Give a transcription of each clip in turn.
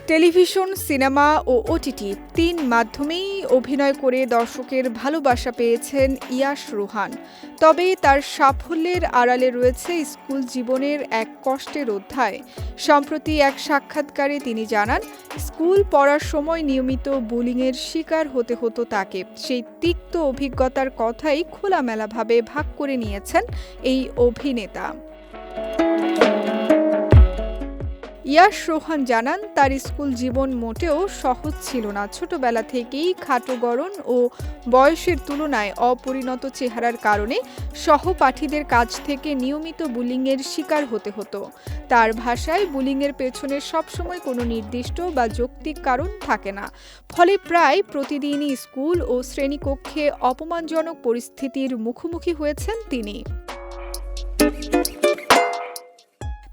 Television, cinema ও OTT তিন মাধ্যমেই অভিনয় করে দর্শকের ভালোবাসা পেয়েছেন ইয়াশ রোহান। তবে তার সাফল্যের আড়ালে রয়েছে স্কুল জীবনের এক কষ্টের অধ্যায়। সম্প্রতি এক সাক্ষাৎকারে তিনি জানান, স্কুল পড়ার সময় নিয়মিত বুলিংয়ের শিকার হতে হতো তাকে। সেই তিক্ত অভিজ্ঞতার কথাই খোলামেলাভাবে ভাগ করে নিয়েছেন এই অভিনেতা। ইয়াশ রোহান জানান, তার স্কুল জীবন মোটেও সহজ ছিল না। ছোটবেলা থেকেই খাটো গড়ন ও বয়সের তুলনায় অপরিণত চেহারার কারণে সহপাঠীদের কাছ থেকে নিয়মিত বুলিংয়ের শিকার হতে হতো। তার ভাষায়, বুলিংয়ের পেছনে সবসময় কোনো নির্দিষ্ট বা যৌক্তিক কারণ থাকে না। ফলে প্রায় প্রতিদিনই স্কুল ও শ্রেণীকক্ষে অপমানজনক পরিস্থিতির মুখোমুখি হয়েছেন তিনি।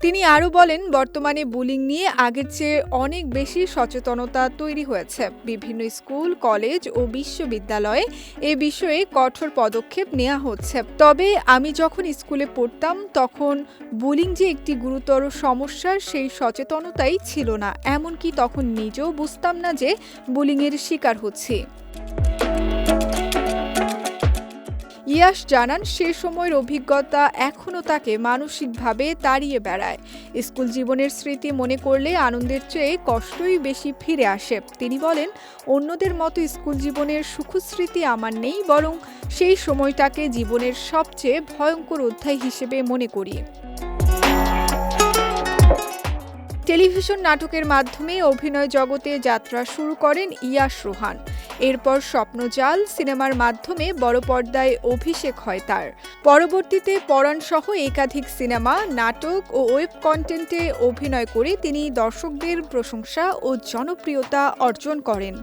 তিনি আরও বলেন, বর্তমানে বুলিং নিয়ে আগের চেয়ে অনেক বেশি সচেতনতা তৈরি হয়েছে। বিভিন্ন স্কুল, কলেজ ও বিশ্ববিদ্যালয়ে এ বিষয়ে কঠোর পদক্ষেপ নেওয়া হচ্ছে। তবে আমি যখন স্কুলে পড়তাম তখন বুলিং যে একটি গুরুতর সমস্যার সেই সচেতনতাই ছিল না। এমনকি তখন নিজেও বুঝতাম না যে বুলিংয়ের শিকার হচ্ছি। ইয়াশ জানান, সে সময়ের অভিজ্ঞতা এখনও তাকে মানসিকভাবে তাড়িয়ে বেড়ায়। স্কুল জীবনের স্মৃতি মনে করলে আনন্দের চেয়ে কষ্টই বেশি ফিরে আসে। তিনি বলেন, অন্যদের মতো স্কুল জীবনের সুখস্মৃতি আমার নেই, বরং সেই সময়টাকে জীবনের সবচেয়ে ভয়ঙ্কর অধ্যায় হিসেবে মনে করি। টেলিভিশন নাটকের মাধ্যমে অভিনয় জগতে যাত্রা শুরু করেন ইয়াশ রোহান। এরপর স্বপ্নজাল সিনেমার মাধ্যমে বড় পর্দায় অভিষেক হয় তার। পরবর্তীতে পরাণসহ একাধিক সিনেমা, নাটক ও ওয়েব কন্টেন্টে অভিনয় করে তিনি দর্শকদের প্রশংসা ও জনপ্রিয়তা অর্জন করেন।